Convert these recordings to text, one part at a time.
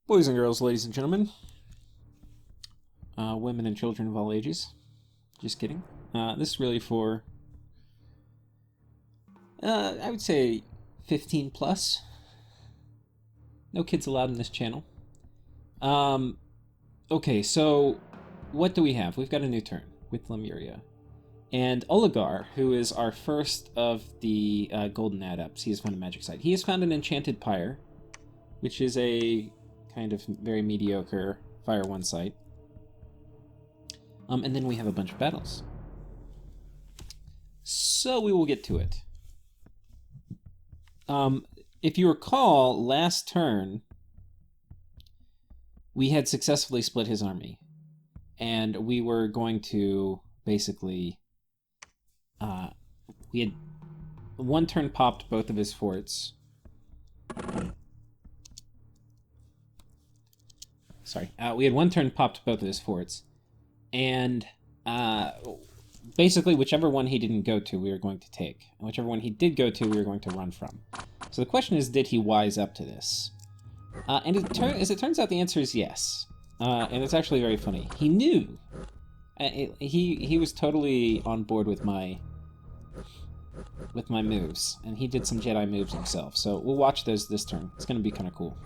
Boys and girls, ladies and gentlemen, women and children of all ages. Just kidding. This is really for, I would say, 15 plus. No kids allowed in this channel. Okay, so what do we have? We've got a new turn with Lemuria. And Oligar, who is our first of the golden adepts, he has found a magic site. He has found an enchanted pyre, which is a kind of very mediocre Fire 1 site. And then we have a bunch of battles. So we will get to it. If you recall, last turn, we had successfully split his army. And we were going to basically... we had one turn popped both of his forts. We had one turn popped both of his forts, and basically whichever one he didn't go to, we were going to take, and whichever one he did go to, we were going to run from. So the question is, did he wise up to this? And as it turns out, the answer is yes, and it's actually very funny. He knew. He was totally on board with my moves, and he did some Jedi moves himself. So we'll watch those this turn. It's going to be kind of cool.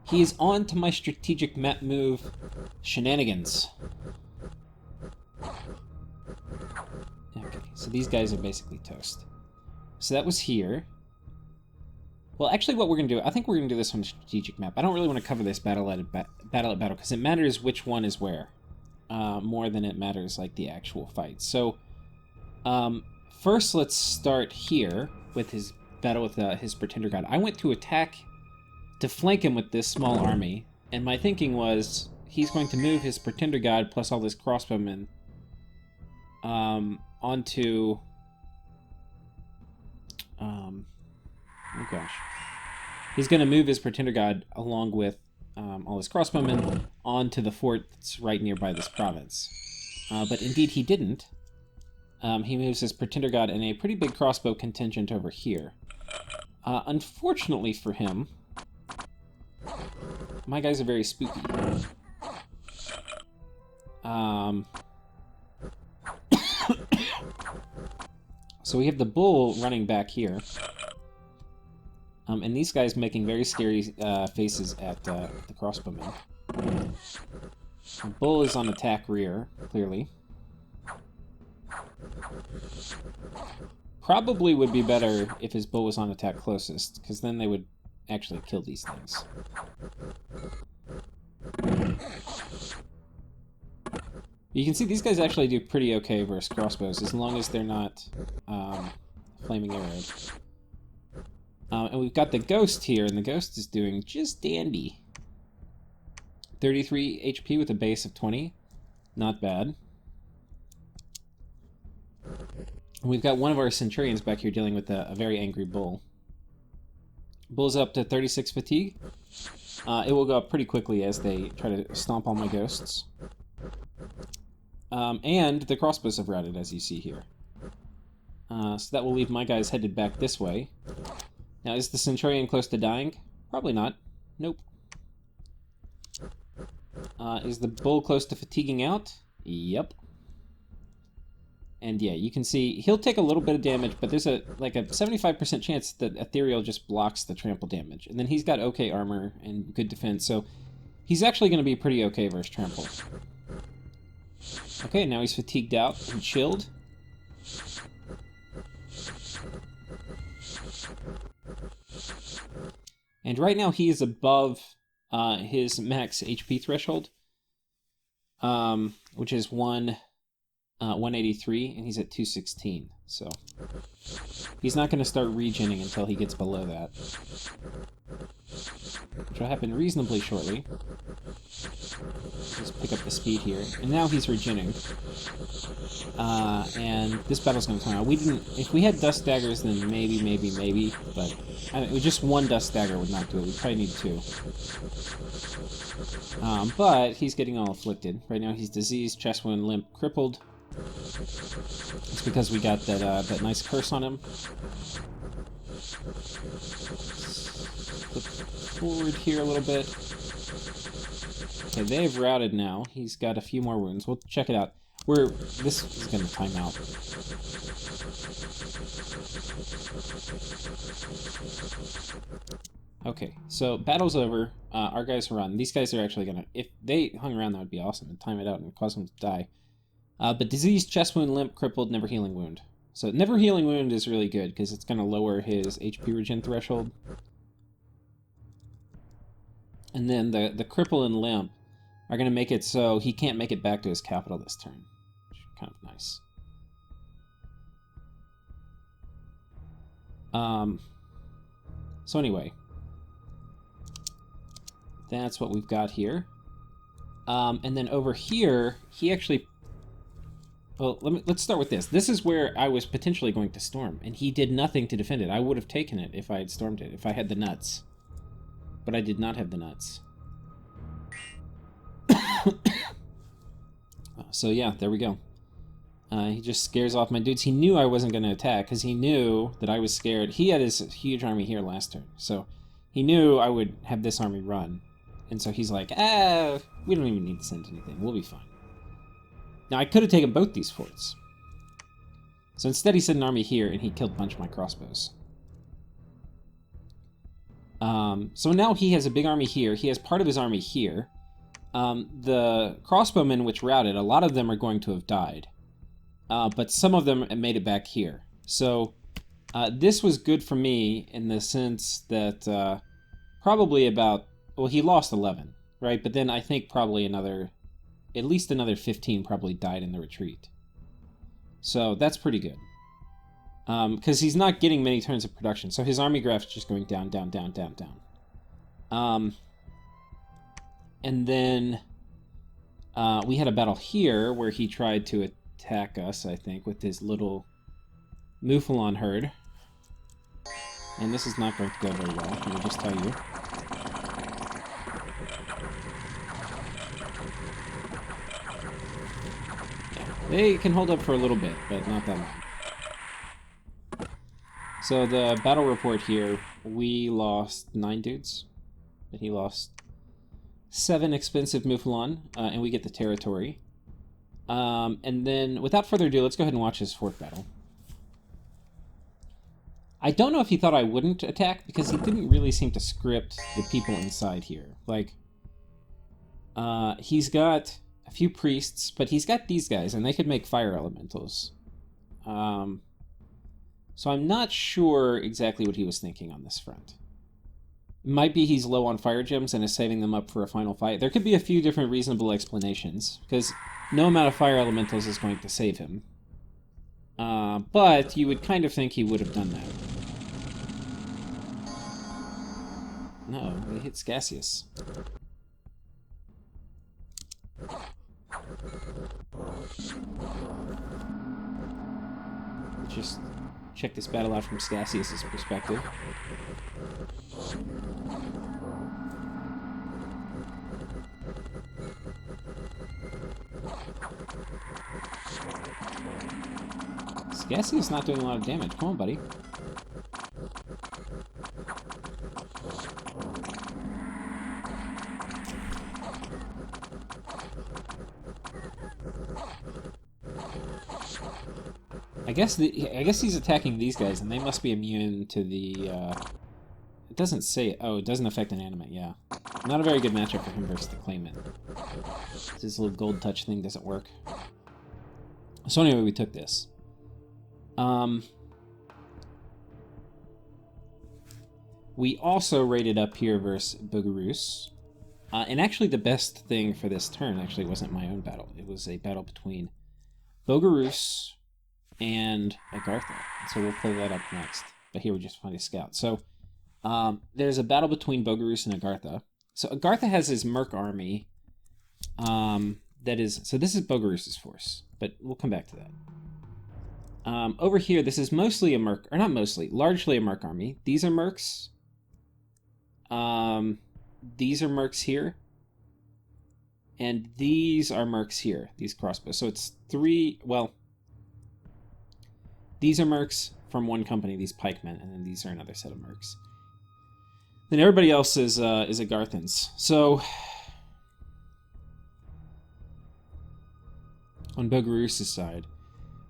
He is on to my strategic map move, Shenanigans. Okay, so these guys are basically toast. So that was here. Well, actually what we're going to do, I think we're going to do this on a strategic map. I don't really want to cover this battle at battle, because it matters which one is where, more than it matters like the actual fight. So, first let's start here with his battle with his Pretender God. I went to attack to flank him with this small army, and my thinking was he's going to move his Pretender God plus all this crossbowmen onto oh gosh, he's going to move his Pretender God along with all his crossbowmen onto the fort that's right nearby this province, but indeed he didn't. He moves his Pretender God and a pretty big crossbow contingent over here. Unfortunately for him, my guys are very spooky. So we have the bull running back here. And these guys making very scary faces at the crossbowmen. The bull is on attack rear, clearly. Probably would be better if his bull was on attack closest, because then they would actually kill these things. You can see these guys actually do pretty okay versus crossbows, as long as they're not flaming arrowed. And we've got the ghost here, and the ghost is doing just dandy. 33 HP with a base of 20. Not bad. And we've got one of our centurions back here dealing with a very angry bull. Bull's up to 36 fatigue. It will go up pretty quickly as they try to stomp all my ghosts. And the crossbows have routed, as you see here. So that will leave my guys headed back this way. Now, is the centurion close to dying? Probably not. Nope. Is the bull close to fatiguing out? Yep. And yeah, you can see he'll take a little bit of damage, but there's a 75% chance that Ethereal just blocks the trample damage. And then he's got okay armor and good defense, so he's actually going to be pretty okay versus trample. Okay, now he's fatigued out and chilled. And right now he is above his max HP threshold, which is 183, and he's at 216, so he's not going to start regening until he gets below that, which will happen reasonably shortly. Just pick up the speed here, and now he's regening. And this battle's going to come out. If we had dust daggers, then maybe, but just one dust dagger would not do it. We probably need two. But he's getting all afflicted. Right now he's diseased, chest wound, limp, crippled. It's because we got that nice curse on him. forward here a little bit. Okay, they've routed now. He's got a few more wounds. We'll check it out. This is going to time out. Okay, so battle's over. Our guys run. These guys are actually going to... If they hung around, that would be awesome, and time it out and cause them to die. But diseased, chest wound, limp, crippled, never healing wound. So never healing wound is really good, because it's going to lower his HP regen threshold. And then the cripple and limp are going to make it so he can't make it back to his capital this turn. Which is kind of nice. So anyway, that's what we've got here. And then over here, he actually... Well, let's start with this. This is where I was potentially going to storm, and he did nothing to defend it. I would have taken it if I had stormed it, if I had the nuts. But I did not have the nuts. So yeah, there we go. He just scares off my dudes. He knew I wasn't going to attack, because he knew that I was scared. He had his huge army here last turn, so he knew I would have this army run. And so he's like, we don't even need to send anything. We'll be fine. Now, I could have taken both these forts. So instead he sent an army here, and he killed a bunch of my crossbows. So now he has a big army here. He has part of his army here. The crossbowmen which routed, a lot of them are going to have died. But some of them made it back here. So this was good for me in the sense that probably about... Well, he lost 11, right? But then I think probably at least another 15 probably died in the retreat. So that's pretty good. Because he's not getting many turns of production. So his army graph's just going down, down, down, down, down. And then we had a battle here where he tried to attack us, I think, with his little Mouflon herd. And this is not going to go very well, let me just tell you. They can hold up for a little bit, but not that long. So the battle report here, we lost 9 dudes, but he lost 7 expensive Mouflon, and we get the territory. And then, without further ado, let's go ahead and watch his fort battle. I don't know if he thought I wouldn't attack, because he didn't really seem to script the people inside here. Like, he's got a few priests, but he's got these guys, and they could make fire elementals. So I'm not sure exactly what he was thinking on this front. It might be he's low on fire gems and is saving them up for a final fight. There could be a few different reasonable explanations, because no amount of fire elementals is going to save him. But you would kind of think he would have done that. No, they hit Scassius. Let's just check this battle out from Scassius' perspective. Scassius not doing a lot of damage. Come on, buddy. I guess he's attacking these guys, and they must be immune to the. It doesn't say. Oh, it doesn't affect an animate. Yeah, not a very good matchup for him versus the claimant. This little gold touch thing doesn't work. So anyway, we took this. We also raided up here versus Bogarus. And actually the best thing for this turn actually wasn't my own battle. It was a battle between Bogarus and Agartha. So we'll play that up next. But here we just find a scout. So there's a battle between Bogarus and Agartha. So Agartha has his Merc army. That is... So this is Bogarus' force. But we'll come back to that. Over here, this is mostly a Merc... Or not mostly. Largely a Merc army. These are Mercs. These are Mercs here. And these are Mercs here. These crossbows. So it's 3... Well... These are Mercs from one company, these pikemen, and then these are another set of Mercs. Then everybody else is Agarthans. So on Bogarus' side,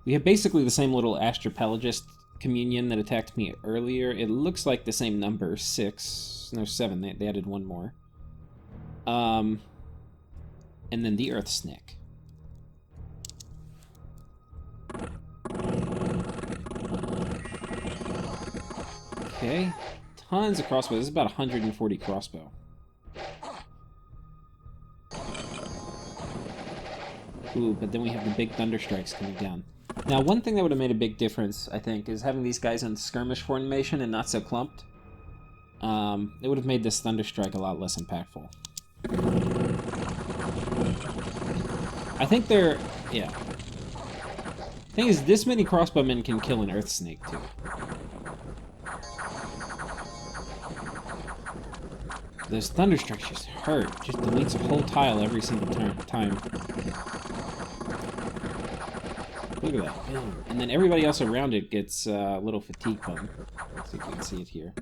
we have basically the same little astropelagist communion that attacked me earlier. It looks like the same number, 6. No, 7. They added one more. And then the Earth Snake. Okay. Tons of crossbow. This is about 140 crossbow. Ooh, but then we have the big thunder strikes coming down. Now, one thing that would have made a big difference, I think, is having these guys in skirmish formation and not so clumped. It would have made this thunder strike a lot less impactful. I think they're... yeah. Thing is, this many crossbowmen can kill an Earth Snake, too. Those thunder strikes just hurt. Just deletes a whole tile every single time. Look at that. Boom. And then everybody else around it gets a little fatigue bump. Let's see if you can see it here.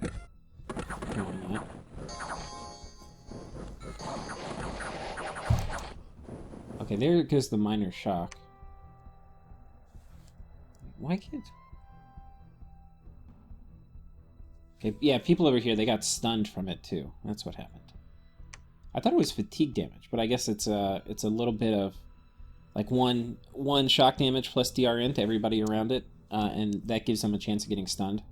No, not. Okay, there goes the minor shock. Why can't... okay, yeah, people over here, they got stunned from it too. That's what happened. I thought it was fatigue damage, but I guess it's a little bit of like one shock damage plus DRN to everybody around it, and that gives them a chance of getting stunned.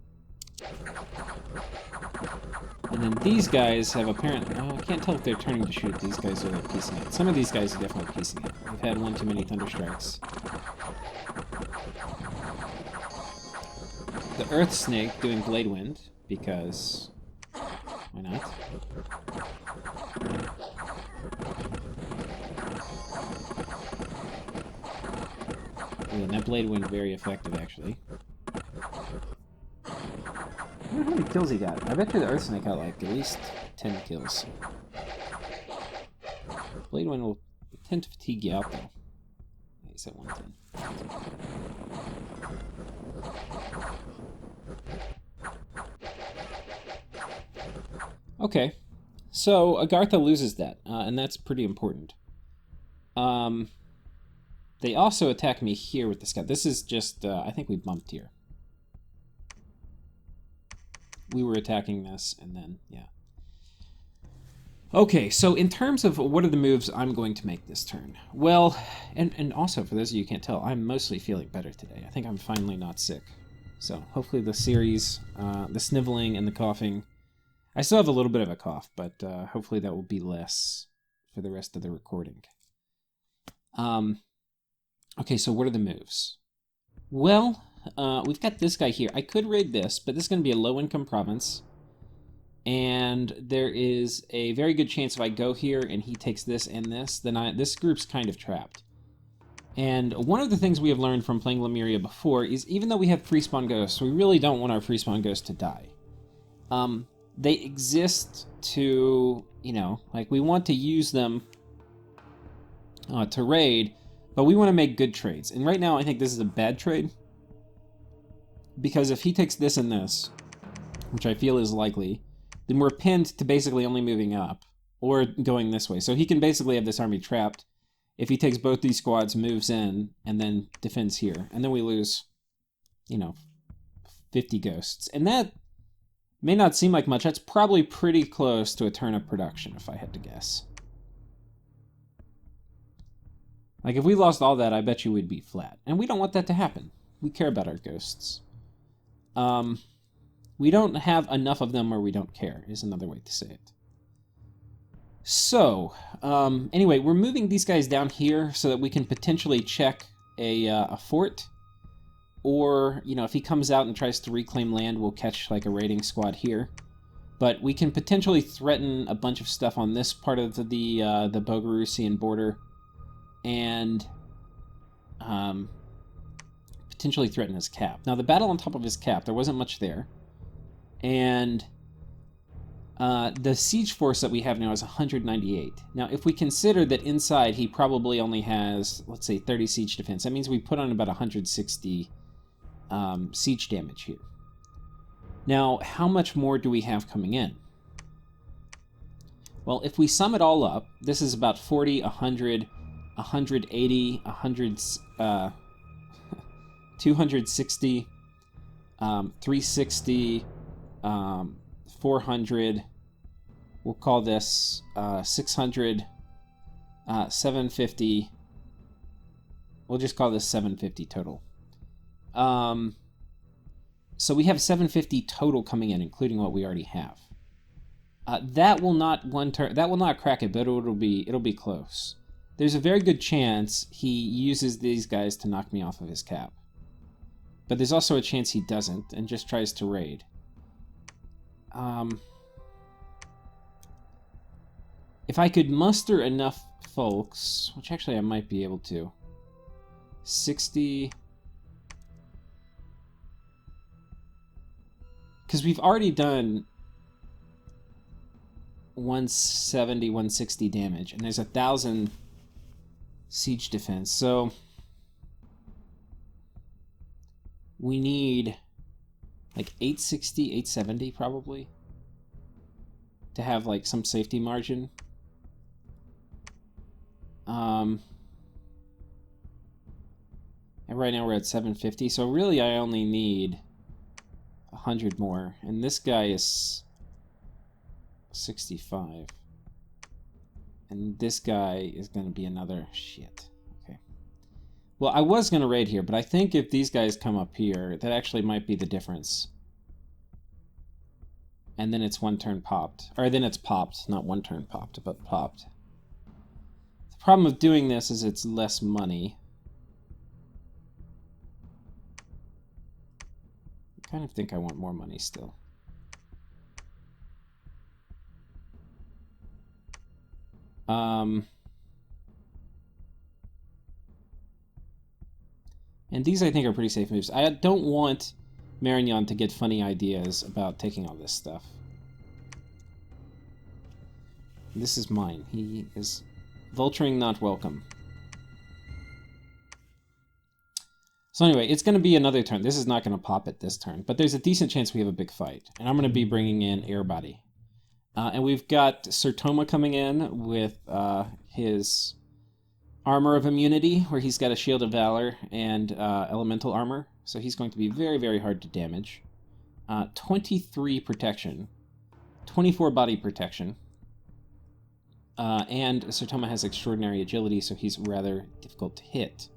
And then these guys have apparently... oh, I can't tell if they're turning to shoot. These guys are piecing it. Some of these guys are definitely piecing it. We've had one too many thunder strikes. The Earth Snake doing Blade Wind, because... why not? Ooh, and that Blade Wind very effective, actually. I wonder how many kills he got. I bet you the Earth Snake got like at least 10 kills. Blade Wind will tend to fatigue you out though. He's at 110. Okay, so Agartha loses that, and that's pretty important. They also attack me here with the scout. This is just, I think we bumped here. We were attacking this, and then, yeah. Okay, so in terms of what are the moves I'm going to make this turn? Well, and also, for those of you who can't tell, I'm mostly feeling better today. I think I'm finally not sick. So, hopefully the series, the sniveling and the coughing... I still have a little bit of a cough, but hopefully that will be less for the rest of the recording. Okay, so what are the moves? Well... we've got this guy here. I could raid this, but this is going to be a low-income province. And there is a very good chance if I go here and he takes this and this, then this group's kind of trapped. And one of the things we have learned from playing Lemuria before is even though we have free spawn ghosts, we really don't want our free spawn ghosts to die. They exist to, you know, like we want to use them to raid, but we want to make good trades. And right now I think this is a bad trade. Because if he takes this and this, which I feel is likely, then we're pinned to basically only moving up, or going this way. So he can basically have this army trapped if he takes both these squads, moves in, and then defends here. And then we lose, you know, 50 ghosts. And that may not seem like much. That's probably pretty close to a turn of production, if I had to guess. Like, if we lost all that, I bet you we'd be flat. And we don't want that to happen. We care about our ghosts. We don't have enough of them where we don't care, is another way to say it. So, anyway, we're moving these guys down here so that we can potentially check a fort. Or, you know, if he comes out and tries to reclaim land, we'll catch, like, a raiding squad here. But we can potentially threaten a bunch of stuff on this part of the Bogarusian border. And, potentially threaten his cap. Now, the battle on top of his cap, there wasn't much there. And the siege force that we have now is 198. Now, if we consider that inside he probably only has, let's say, 30 siege defense, that means we put on about 160 siege damage here. Now, how much more do we have coming in? Well, if we sum it all up, this is about 40, 100, 180, 100, 260, 360, 400. We'll call this 600, 750. We'll just call this 750 total. So we have 750 total coming in, including what we already have. That will not crack it, but it'll be close. There's a very good chance he uses these guys to knock me off of his cap. But there's also a chance he doesn't and just tries to raid. If I could muster enough folks, which actually I might be able to. 60. Because we've already done 170, 160 damage, and there's 1,000 siege defense, so we need like 860, 870 probably to have like some safety margin. And right now we're at 750, so really I only need 100 more, and this guy is 65, and this guy is going to be another shit. Okay, well, I was going to raid here, but I think if these guys come up here, that actually might be the difference. And then it's one turn popped, or then it's popped, not one turn popped, but popped. The problem with doing this is it's less money. I kind of think I want more money still. And these I think are pretty safe moves. I don't want Marignan to get funny ideas about taking all this stuff. This is mine. He is vulturing not welcome. So anyway, it's going to be another turn. This is not going to pop it this turn, but there's a decent chance we have a big fight. And I'm going to be bringing in Airbody. And we've got Sertoma coming in with his Armor of Immunity, where he's got a Shield of Valor and Elemental Armor. So he's going to be very, very hard to damage. 23 protection, 24 body protection. And Sertoma has extraordinary agility, so he's rather difficult to hit.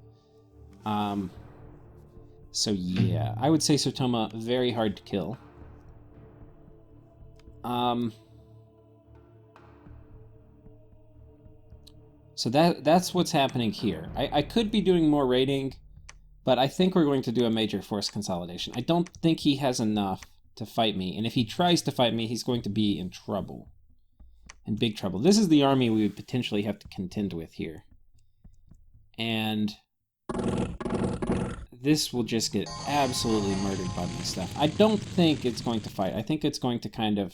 So yeah, I would say Sertoma very hard to kill. So that's what's happening here. I could be doing more raiding, but I think we're going to do a major force consolidation. I don't think he has enough to fight me, and if he tries to fight me, he's going to be in trouble. In big trouble. This is the army we would potentially have to contend with here. And this will just get absolutely murdered by my stuff. I don't think it's going to fight. I think it's going to kind of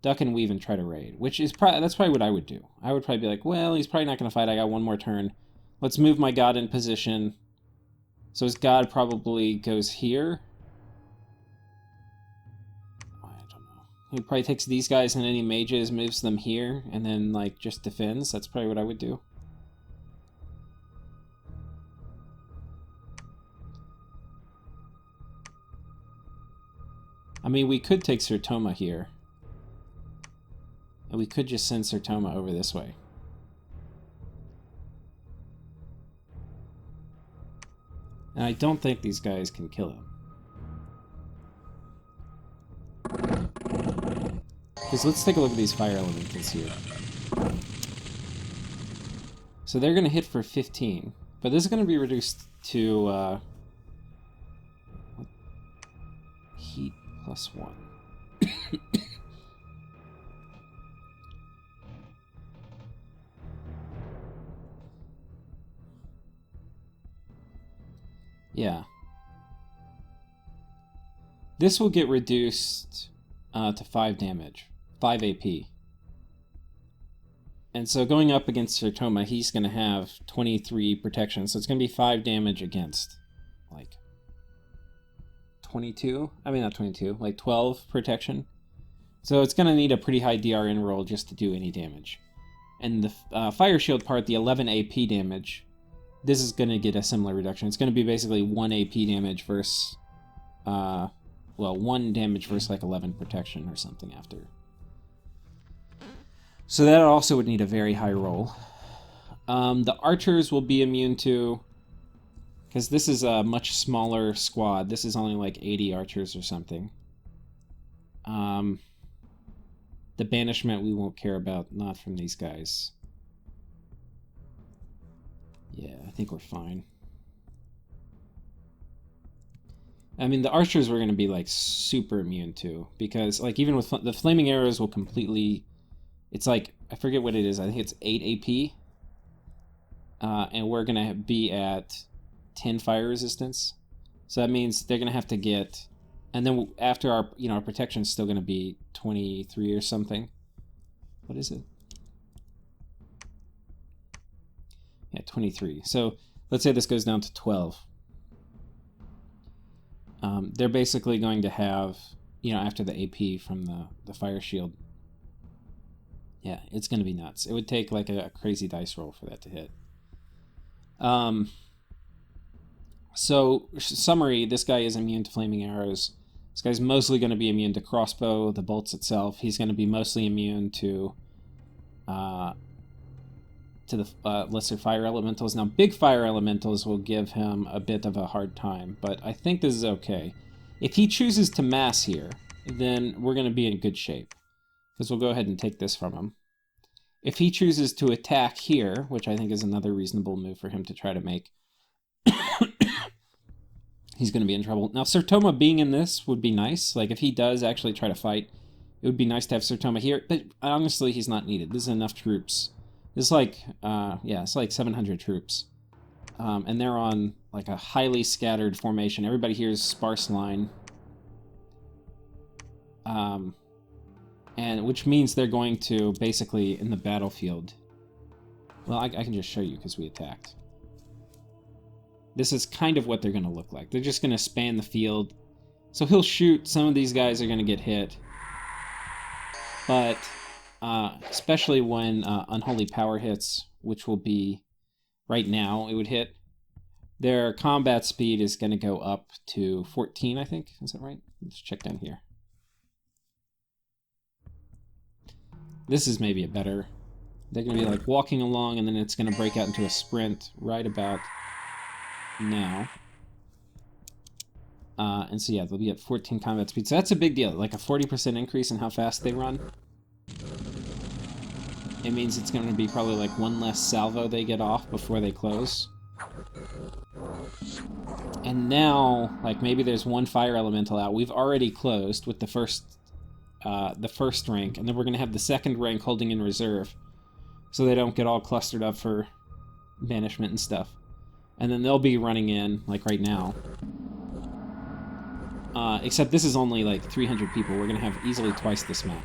duck and weave and try to raid, which is that's probably what I would do. I would probably be like, well, he's probably not going to fight. I got one more turn. Let's move my god in position. So his god probably goes here. I don't know. He probably takes these guys and any mages, moves them here, and then like just defends. That's probably what I would do. I mean, we could take Sertoma here. And we could just send Sertoma over this way. And I don't think these guys can kill him. Because let's take a look at these fire elementals here. So they're going to hit for 15. But this is going to be reduced to heat +1. Yeah. This will get reduced to 5 damage. 5 AP. And so going up against Sertoma, he's going to have 23 protection. So it's going to be 5 damage against, like, 22? I mean, not 22. Like, 12 protection. So it's going to need a pretty high DRN roll just to do any damage. And the fire shield part, the 11 AP damage, this is going to get a similar reduction. It's going to be basically 1 AP damage versus, well, 1 damage versus like 11 protection or something after. So that also would need a very high roll. The archers will be immune to, because this is a much smaller squad. This is only like 80 archers or something. The banishment we won't care about, not from these guys. Yeah, I think we're fine. I mean, the archers we're going to be like super immune to, because like even with the flaming arrows will completely, it's like, I forget what it is, I think it's 8 AP, and we're going to be at 10 fire resistance. So that means they're going to have to get, and then after our, our protection is still going to be 23 or something. What is it? Yeah, 23. So let's say this goes down to 12. They're basically going to have, after the AP from the fire shield. Yeah, it's going to be nuts. It would take like a crazy dice roll for that to hit. So, summary, this guy is immune to flaming arrows. This guy's mostly going to be immune to crossbow, the bolts itself. He's going to be mostly immune to the lesser fire elementals. Now, big fire elementals will give him a bit of a hard time, but I think this is okay. If he chooses to mass here, then we're going to be in good shape, because we'll go ahead and take this from him. If he chooses to attack here, which I think is another reasonable move for him to try to make, he's going to be in trouble. Now, Sertoma being in this would be nice. Like, if he does actually try to fight, it would be nice to have Sertoma here, but honestly, he's not needed. This is enough troops. This is like, it's like 700 troops. And they're on, like, a highly scattered formation. Everybody here is sparse line. And which means they're going to, basically, in the battlefield... Well, I can just show you, because we attacked. This is kind of what they're going to look like. They're just going to span the field. So he'll shoot. Some of these guys are going to get hit. But, especially when Unholy Power hits, which will be, right now, it would hit, their combat speed is going to go up to 14, I think. Is that right? Let's check down here. This is maybe a better... They're going to be, like, walking along, and then it's going to break out into a sprint right about... now. And so yeah, they'll be at 14 combat speed. So that's a big deal, like a 40% increase in how fast they run. It means it's going to be probably like one less salvo they get off before they close. And now, like maybe there's one fire elemental out. We've already closed with the first rank, and then we're going to have the second rank holding in reserve, so they don't get all clustered up for banishment and stuff. And then they'll be running in, like right now. Except this is only like 300 people. We're going to have easily twice this amount.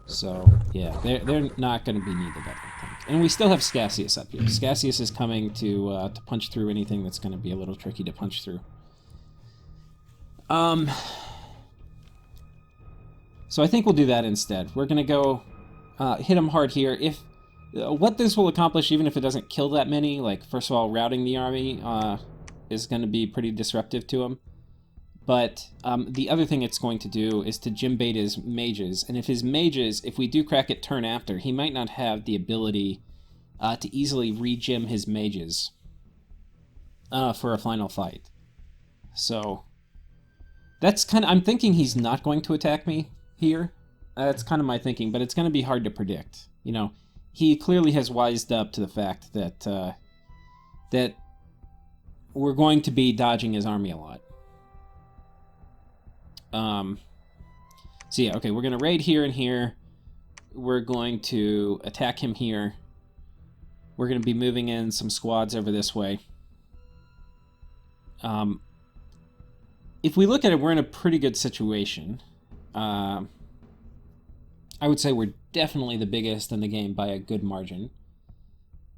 So, yeah, they're not going to be needed, I don't think. And we still have Scassius up here. Scassius is coming to punch through anything that's going to be a little tricky to punch through. So I think we'll do that instead. We're going to go... hit him hard here. If what this will accomplish, even if it doesn't kill that many, like, first of all, routing the army is going to be pretty disruptive to him. But the other thing it's going to do is to gym-bait his mages. And if his mages, if we do crack it turn after, he might not have the ability to easily re-gym his mages for a final fight. So, that's kind of... I'm thinking he's not going to attack me here. That's kind of my thinking, but it's going to be hard to predict. He clearly has wised up to the fact that that we're going to be dodging his army a lot. So yeah, okay, we're going to raid here and here. We're going to attack him here. We're going to be moving in some squads over this way. If we look at it, we're in a pretty good situation. I would say we're definitely the biggest in the game by a good margin.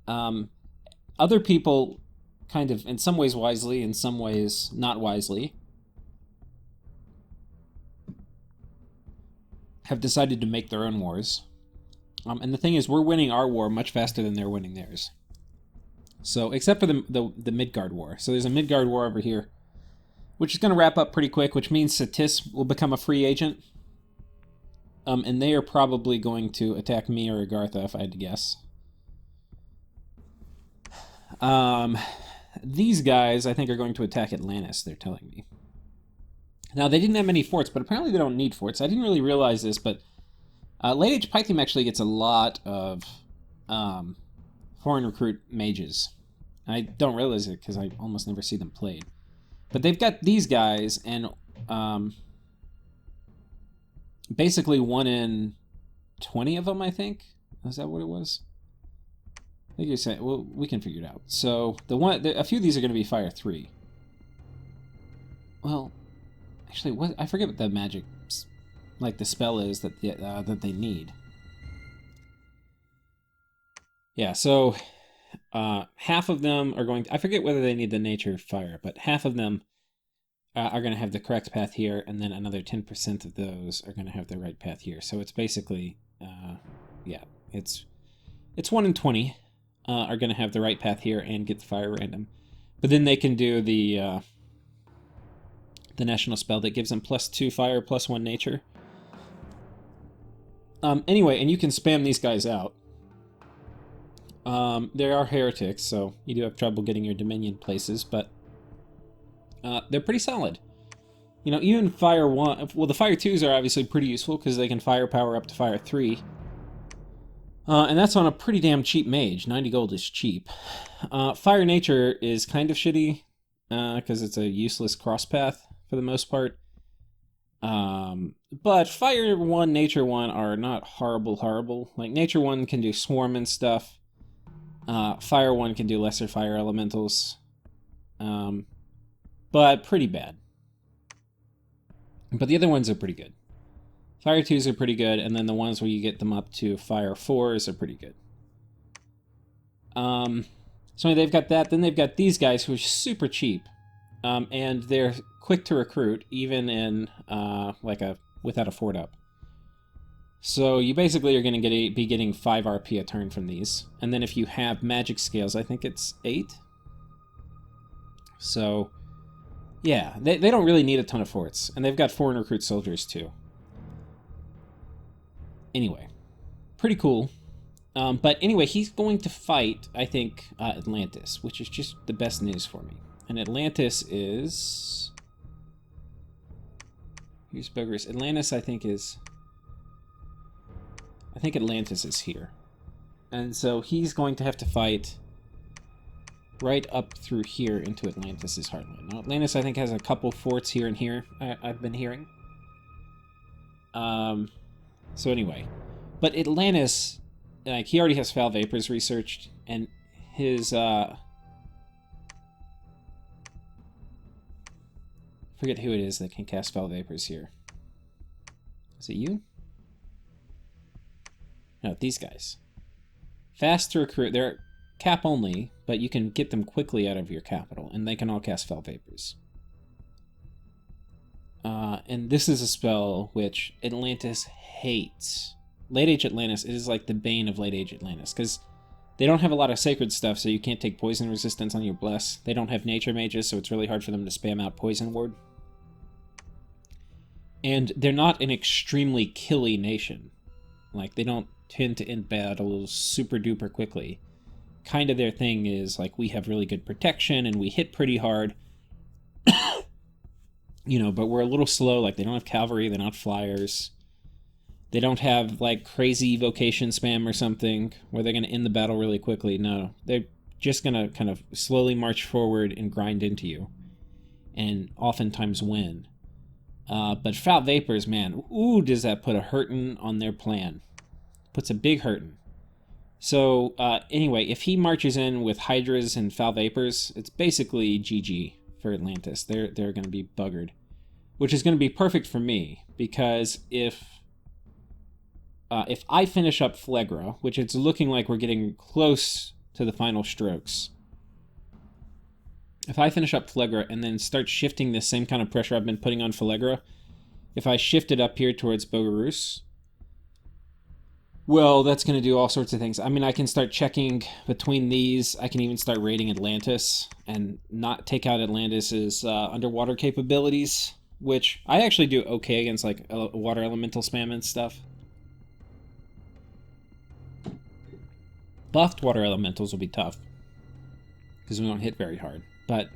Other people kind of, in some ways wisely, in some ways not wisely, have decided to make their own wars. And the thing is, we're winning our war much faster than they're winning theirs. So, except for the Midgard War. So there's a Midgard War over here, which is going to wrap up pretty quick, which means Satis will become a free agent. And they are probably going to attack me or Agartha, if I had to guess. These guys, I think, are going to attack Atlantis, they're telling me. Now, they didn't have many forts, but apparently they don't need forts. I didn't really realize this, but Late Age Pythium actually gets a lot of foreign recruit mages. I don't realize it because I almost never see them played. But they've got these guys, and basically 1 in 20 of them, I think. Is that what it was? I think you're saying, well, we can figure it out. So a few of these are going to be Fire 3. Well, actually, I forget what the magic, like the spell is that they need. Yeah, so half of them are going to, I forget whether they need the nature fire, but half of them are going to have the correct path here, and then another 10% of those are going to have the right path here. So it's basically, yeah, it's 1 in 20 are going to have the right path here and get the fire random. But then they can do the national spell that gives them +2 fire, +1 nature. Anyway, and you can spam these guys out. They are heretics, so you do have trouble getting your Dominion places, but they're pretty solid. You know, even Fire 1... Well, the Fire 2s are obviously pretty useful, because they can firepower up to Fire 3. And that's on a pretty damn cheap mage. 90 gold is cheap. Fire Nature is kind of shitty, because it's a useless cross path, for the most part. But Fire 1, Nature 1 are not horrible. Like, Nature 1 can do Swarm and stuff. Fire 1 can do lesser fire elementals. But pretty bad. But the other ones are pretty good. Fire 2s are pretty good, and then the ones where you get them up to Fire 4s are pretty good. So they've got that. Then they've got these guys who are super cheap. And they're quick to recruit, even in without a fort up. So you basically are going to be getting 5 RP a turn from these. And then if you have magic scales, I think it's 8. So, yeah, they don't really need a ton of forts. And they've got foreign recruit soldiers, too. Anyway, pretty cool. But anyway, he's going to fight, I think, Atlantis, which is just the best news for me. And Atlantis is... Here's Bogarus. Atlantis, I think Atlantis is here. And so he's going to have to fight right up through here into Atlantis' heartland. Now, Atlantis, I think, has a couple forts here and here, I've been hearing. So anyway. But Atlantis, like, he already has Foul Vapors researched, and his, forget who it is that can cast Foul Vapors here. Is it you? No, these guys. Fast to recruit. They're cap only, but you can get them quickly out of your capital, and they can all cast Foul Vapors. And this is a spell which Atlantis hates. Late Age Atlantis is like the bane of Late Age Atlantis, because they don't have a lot of sacred stuff, so you can't take poison resistance on your Bless. They don't have nature mages, so it's really hard for them to spam out Poison Ward. And they're not an extremely killy nation. Like, they don't tend to end battles super duper quickly. Kind of their thing is, like, we have really good protection, and we hit pretty hard. You know, but we're a little slow. Like, they don't have cavalry, they're not flyers. They don't have, like, crazy evocation spam or something, where they're going to end the battle really quickly. No, they're just going to kind of slowly march forward and grind into you. And oftentimes win. But Foul Vapors, man, ooh, does that put a hurtin' on their plan. Puts a big hurtin'. So, anyway, if he marches in with Hydras and Foul Vapors, it's basically GG for Atlantis. They're going to be buggered. Which is going to be perfect for me, because if I finish up Phlegra, which it's looking like we're getting close to the final strokes, if I finish up Phlegra and then start shifting this same kind of pressure I've been putting on Phlegra, if I shift it up here towards Bogarus, well, that's going to do all sorts of things. I mean, I can start checking between these. I can even start raiding Atlantis and not take out Atlantis's underwater capabilities, which I actually do okay against, like, water elemental spam and stuff. Buffed water elementals will be tough because we don't hit very hard. But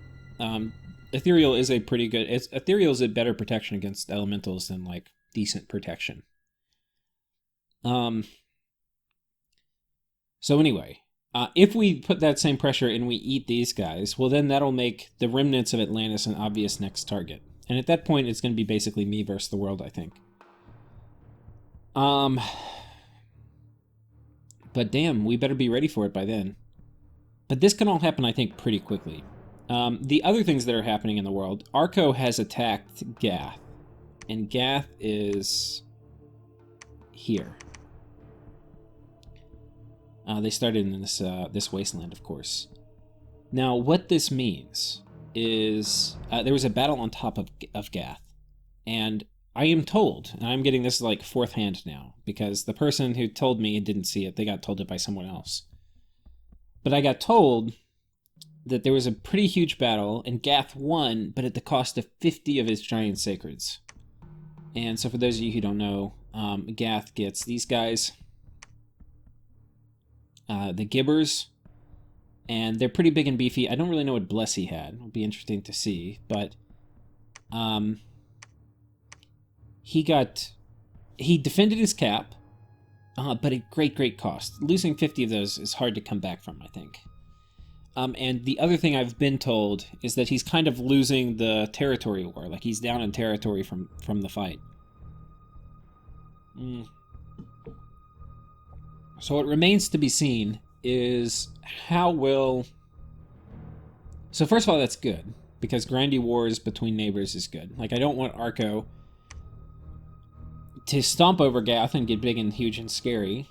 Ethereal is a pretty good... Ethereal is a better protection against elementals than, like, decent protection. So anyway, if we put that same pressure and we eat these guys, well, then that'll make the remnants of Atlantis an obvious next target. And at that point, it's going to be basically me versus the world, I think. But damn, we better be ready for it by then. But this can all happen, I think, pretty quickly. The other things that are happening in the world, Arco has attacked Gath. And Gath is here. They started in this wasteland, of course. Now, what this means is there was a battle on top of Gath. And I am told, and I'm getting this like fourth hand now, because the person who told me didn't see it. They got told it by someone else. But I got told that there was a pretty huge battle, and Gath won, but at the cost of 50 of his giant sacreds. And so for those of you who don't know, Gath gets these guys, the Gibbers, and they're pretty big and beefy. I don't really know what Bless he had. It'll be interesting to see, but he defended his cap, but at great cost. Losing 50 of those is hard to come back from, I think. And the other thing I've been told is that he's kind of losing the territory war. Like, he's down in territory from the fight. So what remains to be seen is how will... So first of all, that's good, because grindy wars between neighbors is good. Like, I don't want Arco to stomp over Gath and get big and huge and scary.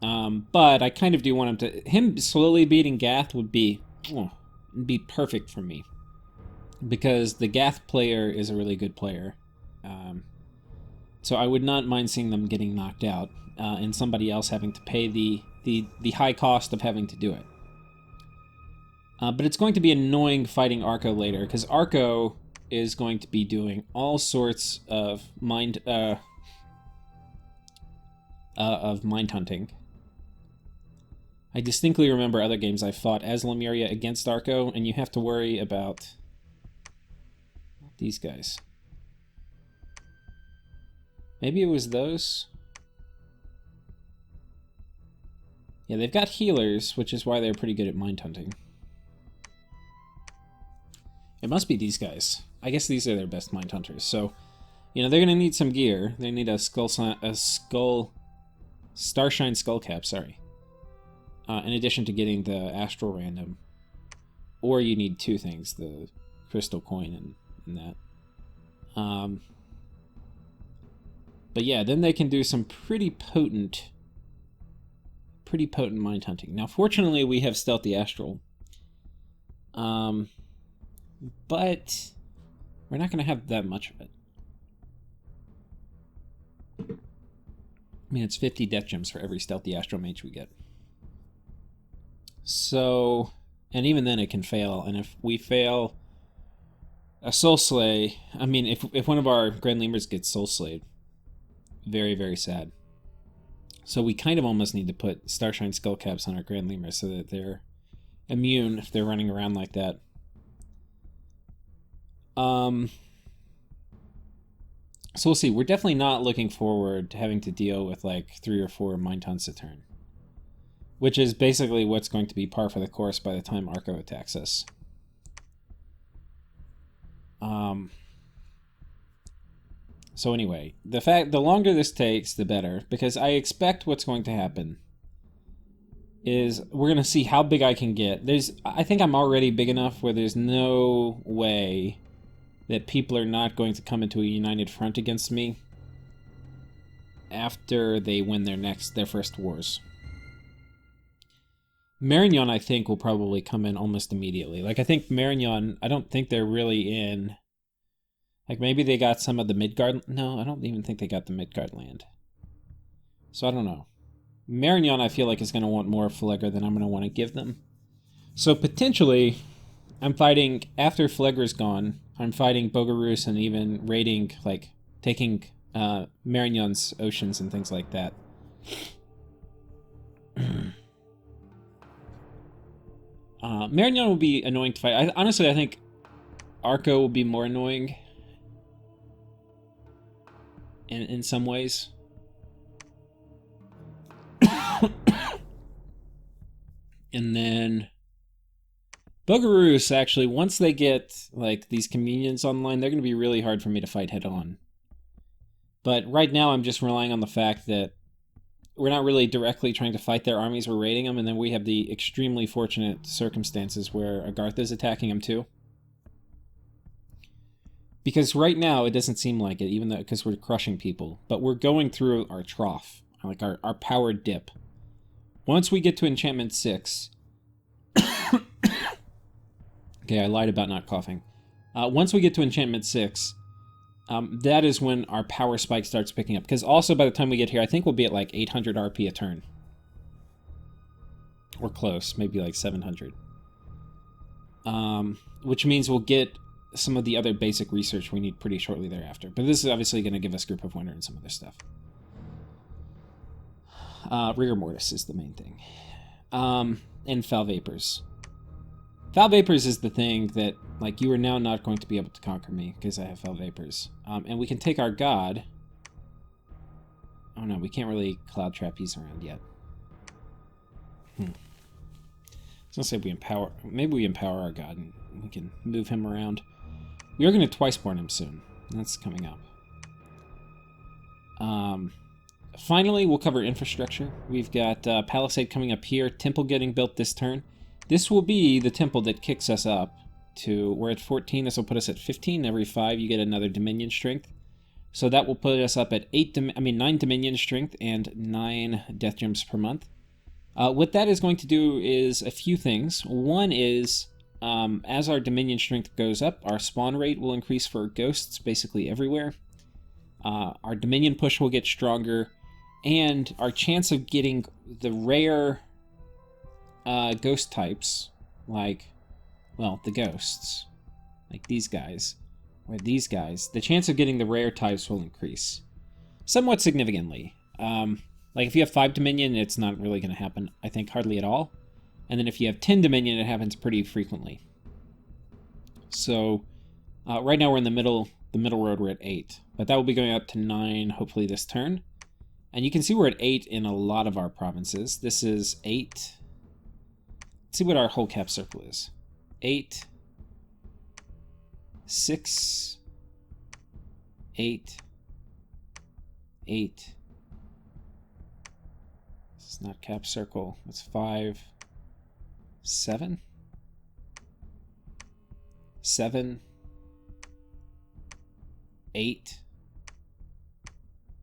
But I kind of do want him slowly beating Gath would be perfect for me, because the Gath player is a really good player. So I would not mind seeing them getting knocked out, and somebody else having to pay the high cost of having to do it. But it's going to be annoying fighting Arco later, because Arco is going to be doing all sorts of mind hunting. I distinctly remember other games I fought as Lemuria against Arco, and you have to worry about these guys. Maybe it was those? Yeah, they've got healers, which is why they're pretty good at mind hunting. It must be these guys. I guess these are their best mind hunters. So, you know, they're gonna need some gear. They need a Starshine skull cap, sorry. In addition to getting the Astral Random. Or you need two things, the Crystal Coin and that. But yeah, then they can do some pretty potent mind hunting. Now, fortunately, we have Stealthy Astral. But we're not going to have that much of it. I mean, it's 50 death gems for every Stealthy Astral Mage we get. So, and even then it can fail, and if we fail a Soul Slay, I mean, if one of our Grand Lemurs gets Soul Slayed, very, very sad. So we kind of almost need to put Starshine Skullcaps on our Grand Lemurs so that they're immune if they're running around like that. So we'll see. We're definitely not looking forward to having to deal with like 3 or 4 Mind Hunts a turn, which is basically what's going to be par for the course by the time Arco attacks us. So anyway, the longer this takes, the better, because I expect what's going to happen is we're going to see how big I can get. I think I'm already big enough where there's no way that people are not going to come into a united front against me after they win their first wars. Marignon, I think, will probably come in almost immediately. Like, I think Marignon, I don't think they're really in... Like, maybe they got some of the Midgard... No, I don't even think they got the Midgard land. So, I don't know. Marignon, I feel like, is going to want more Phlegra than I'm going to want to give them. So, potentially, I'm fighting... After Phlegra's gone, I'm fighting Bogarus and even raiding, like, taking Marignon's oceans and things like that. Marignon will be annoying to fight. Honestly, I think Arco will be more annoying in some ways. And then Bogarus, actually, once they get like these communions online, they're going to be really hard for me to fight head on. But right now, I'm just relying on the fact that we're not really directly trying to fight their armies, we're raiding them, and then we have the extremely fortunate circumstances where Agartha is attacking them too. Because right now, it doesn't seem like it, even though, because we're crushing people. But we're going through our trough, like our power dip. Once we get to enchantment 6... Okay, I lied about not coughing. Once we get to enchantment 6... that is when our power spike starts picking up. Because also by the time we get here, I think we'll be at like 800 RP a turn. Or close, maybe like 700. Which means we'll get some of the other basic research we need pretty shortly thereafter. But this is obviously going to give us Group of Wonder and some other stuff. Rigor Mortis is the main thing. And Foul Vapors. Foul Vapors is the thing that, like, you are now not going to be able to conquer me, because I have Foul Vapors. And we can take our god. Oh no, we can't really Cloud Trap He's around yet. I was gonna say we empower... Maybe we empower our god and we can move him around. We are going to Twice-Born him soon. That's coming up. Finally, we'll cover infrastructure. We've got Palisade coming up here. Temple getting built this turn. This will be the temple that kicks us up to... We're at 14. This will put us at 15. Every 5, you get another Dominion Strength. So that will put us up at 9 Dominion Strength and 9 Death Gems per month. What that is going to do is a few things. One is, as our Dominion Strength goes up, our spawn rate will increase for ghosts basically everywhere. Our Dominion push will get stronger, and our chance of getting the rare ghost types, like, well, the ghosts, like these guys, or these guys, the chance of getting the rare types will increase somewhat significantly. Like, if you have 5 Dominion, it's not really going to happen, I think, hardly at all. And then if you have 10 Dominion, it happens pretty frequently. So, right now we're in the middle road, we're at 8. But that will be going up to 9, hopefully, this turn. And you can see we're at 8 in a lot of our provinces. This is 8. Let's see what our whole cap circle is. 8. 6. 8. 8. This is not cap circle. That's 5. 7. 7. 8.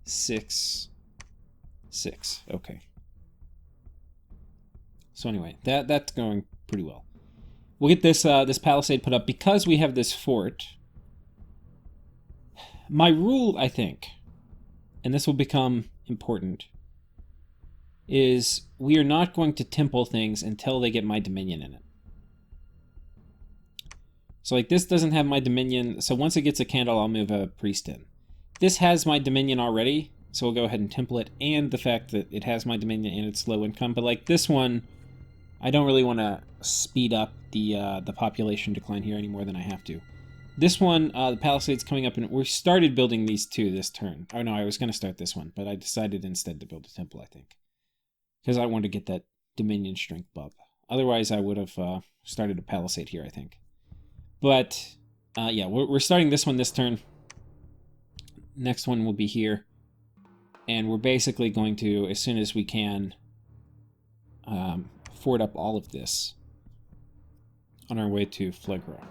6. 6. Okay. So anyway, that's going pretty well. We'll get this this palisade put up because we have this fort. My rule, I think, and this will become important, is we are not going to temple things until they get my Dominion in it. So like this doesn't have my Dominion, so once it gets a candle, I'll move a priest in. This has my Dominion already, so we'll go ahead and temple it, and the fact that it has my Dominion and it's low income, but like this one, I don't really want to speed up the population decline here any more than I have to. This one, the Palisade's coming up, and we started building these two this turn. Oh no, I was going to start this one, but I decided instead to build a temple, I think. Because I wanted to get that Dominion strength bump. Otherwise, I would have started a Palisade here, I think. But, yeah, we're starting this one this turn. Next one will be here. And we're basically going to, as soon as we can, fort up all of this on our way to Phlegra.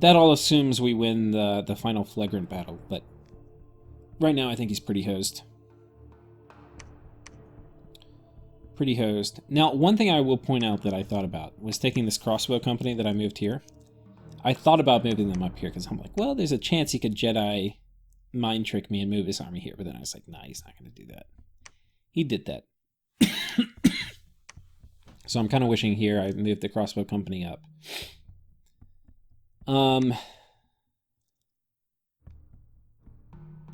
That all assumes we win the final Phlegrant battle, but right now I think he's pretty hosed. Pretty hosed. Now, one thing I will point out that I thought about was taking this crossbow company that I moved here. I thought about moving them up here because I'm like, well, there's a chance he could Jedi mind trick me and move his army here. But then I was like, nah, he's not going to do that. He did that. So I'm kind of wishing here I moved the crossbow company up. But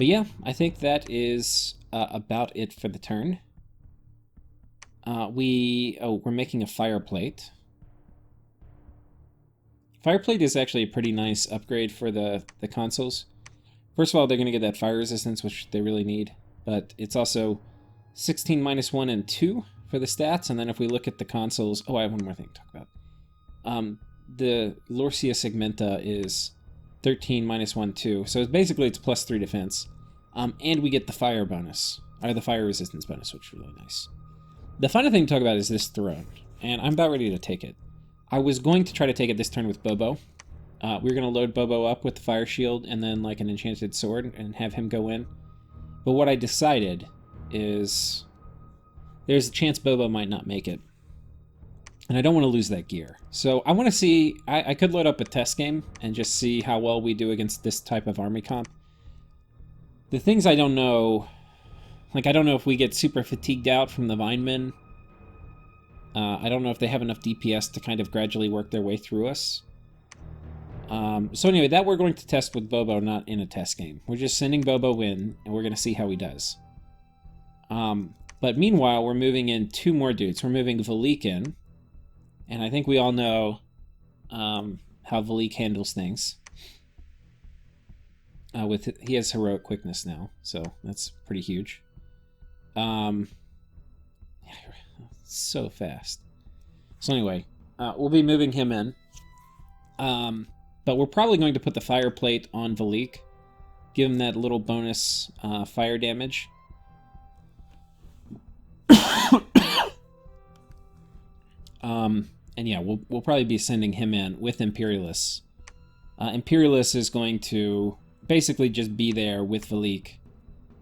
yeah, I think that is about it for the turn. We're making a fireplate. Fireplate is actually a pretty nice upgrade for the consoles. First of all, they're going to get that fire resistance, which they really need. But it's also 16 minus 1 and 2 for the stats. And then if we look at the consoles... Oh, I have one more thing to talk about. The Lorcia Segmenta is 13 minus 1, 2. So basically it's plus 3 defense. And we get the fire bonus. Or the fire resistance bonus, which is really nice. The final thing to talk about is this throne. And I'm about ready to take it. I was going to try to take it this turn with Bobo. We were going to load Bobo up with the fire shield and then like an enchanted sword and have him go in. But what I decided is there's a chance Bobo might not make it. And I don't want to lose that gear. So I want to see, I could load up a test game and just see how well we do against this type of army comp. The things I don't know, like I don't know if we get super fatigued out from the Vinemen. I don't know if they have enough DPS to kind of gradually work their way through us. So anyway, that we're going to test with Bobo, not in a test game. We're just sending Bobo in, and we're going to see how he does. But meanwhile, we're moving in 2 more dudes. We're moving Valik in, and I think we all know how Valik handles things. He has heroic quickness now, so that's pretty huge. So fast. So anyway, we'll be moving him in. But we're probably going to put the fire plate on Valik. Give him that little bonus fire damage. And yeah, we'll probably be sending him in with Imperialis. Imperialis is going to basically just be there with Valik.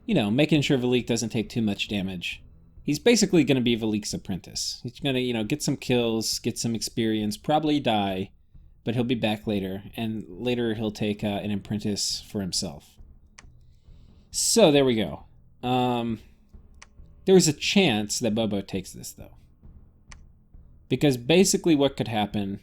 You know, making sure Valik doesn't take too much damage. He's basically going to be Valik's apprentice. He's going to, you know, get some kills, get some experience, probably die, but he'll be back later, and later he'll take an apprentice for himself. So there we go. There's a chance that Bobo takes this, though. Because basically what could happen...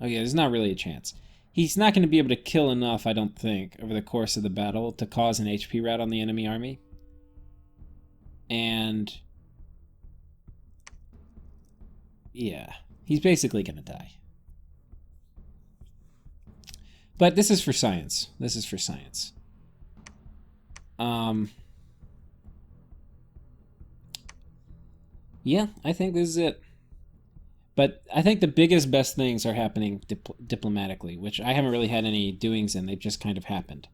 Oh yeah, there's not really a chance. He's not going to be able to kill enough, I don't think, over the course of the battle to cause an HP rout on the enemy army. And... yeah, he's basically going to die. But this is for science. This is for science. Yeah, I think this is it. But I think the biggest, best things are happening diplomatically, which I haven't really had any doings in. They've just kind of happened.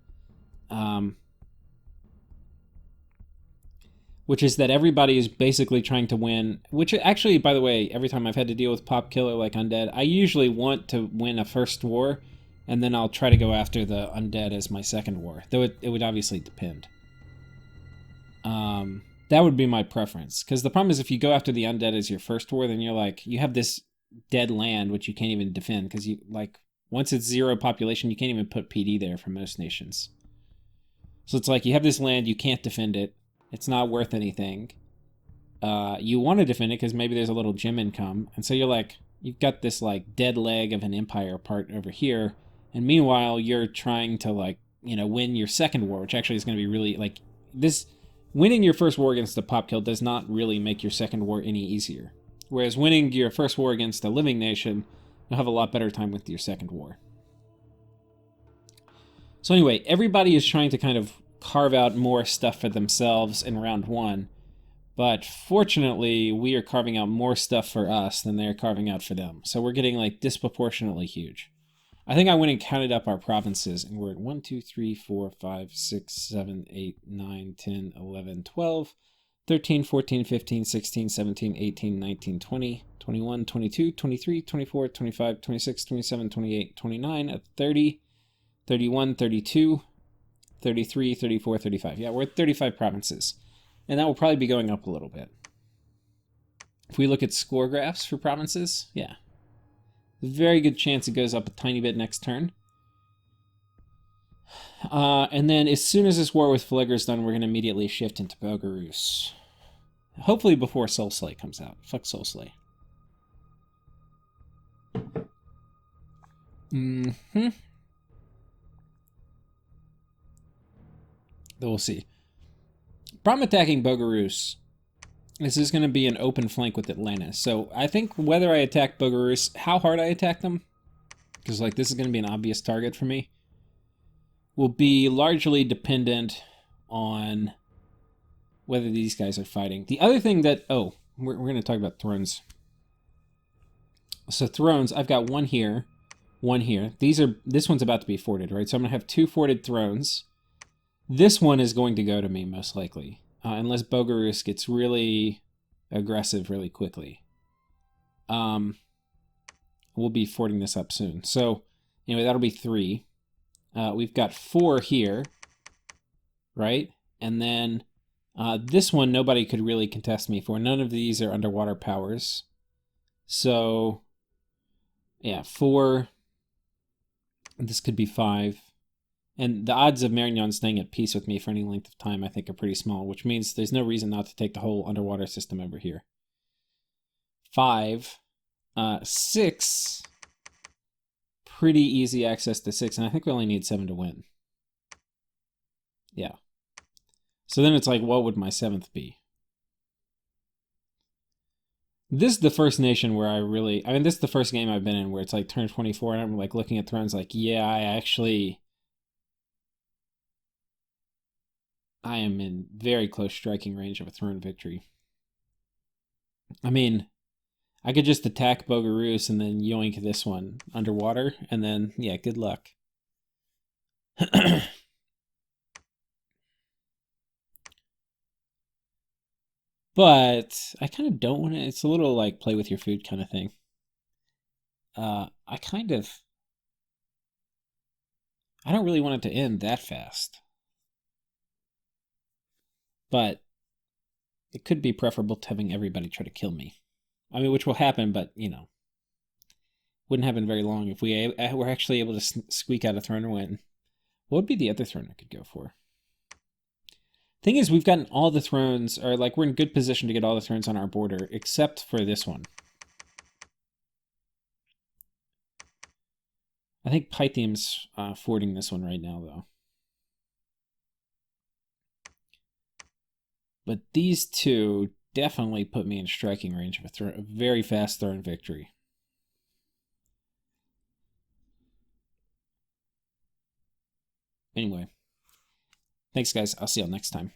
Which is that everybody is basically trying to win, which actually, by the way, every time I've had to deal with pop killer like undead, I usually want to win a first war, and then I'll try to go after the undead as my second war, though it would obviously depend. That would be my preference, because the problem is if you go after the undead as your first war, then you're like, you have this dead land which you can't even defend, because you, like, once it's 0 population, you can't even put PD there for most nations. So it's like, you have this land, you can't defend it, it's not worth anything. You want to defend it because maybe there's a little gem income, and so you're like, you've got this, like, dead leg of an empire part over here, and meanwhile, you're trying to, like, you know, win your second war, which actually is going to be really, like, this... Winning your first war against a pop kill does not really make your second war any easier. Whereas winning your first war against a living nation, you'll have a lot better time with your second war. So anyway, everybody is trying to kind of carve out more stuff for themselves in round 1. But fortunately, we are carving out more stuff for us than they're carving out for them. So we're getting like disproportionately huge. I think I went and counted up our provinces, and we're at 1, 2, 3, 4, 5, 6, 7, 8, 9, 10, 11, 12, 13, 14, 15, 16, 17, 18, 19, 20, 21, 22, 23, 24, 25, 26, 27, 28, 29, at 30, 31, 32, 33, 34, 35. Yeah, we're at 35 provinces. And that will probably be going up a little bit. If we look at score graphs for provinces, yeah. Very good chance it goes up a tiny bit next turn. And then as soon as this war with Phlegra is done, we're going to immediately shift into Bogarus. Hopefully before Soul Slay comes out. Fuck Soul Slay. Mm-hmm. We'll see. Problem attacking Bogarus. This is going to be an open flank with Atlantis. So I think whether I attack Bogarus, how hard I attack them, because like this is going to be an obvious target for me, will be largely dependent on whether these guys are fighting. The other thing that, we're going to talk about thrones. So thrones, I've got one here, one here. This one's about to be forted, right? So I'm going to have 2 forted thrones. This one is going to go to me, most likely. Unless Bogarus gets really aggressive really quickly. We'll be forting this up soon. So, anyway, that'll be 3. We've got 4 here, right? And then this one, nobody could really contest me for. None of these are underwater powers. So, yeah, 4. This could be 5. And the odds of Marignon staying at peace with me for any length of time, I think, are pretty small, which means there's no reason not to take the whole underwater system over here. 5. 6. Pretty easy access to 6, and I think we only need 7 to win. Yeah. So then it's like, what would my 7th be? This is the first nation where this is the first game I've been in where it's like turn 24, and I'm like looking at thrones like, yeah, I am in very close striking range of a throne victory. I mean, I could just attack Bogarus and then yoink this one underwater, and then, yeah, good luck. But I kind of don't want to, it's a little like play with your food kind of thing. I don't really want it to end that fast. But it could be preferable to having everybody try to kill me. I mean, which will happen, but, wouldn't happen very long if we were actually able to squeak out a throne win. What would be the other throne I could go for? Thing is, we've gotten all the thrones, or like we're in good position to get all the thrones on our border, except for this one. I think Pythium's fording this one right now, though. But these two definitely put me in striking range of a very fast throne victory. Anyway. Thanks, guys. I'll see y'all next time.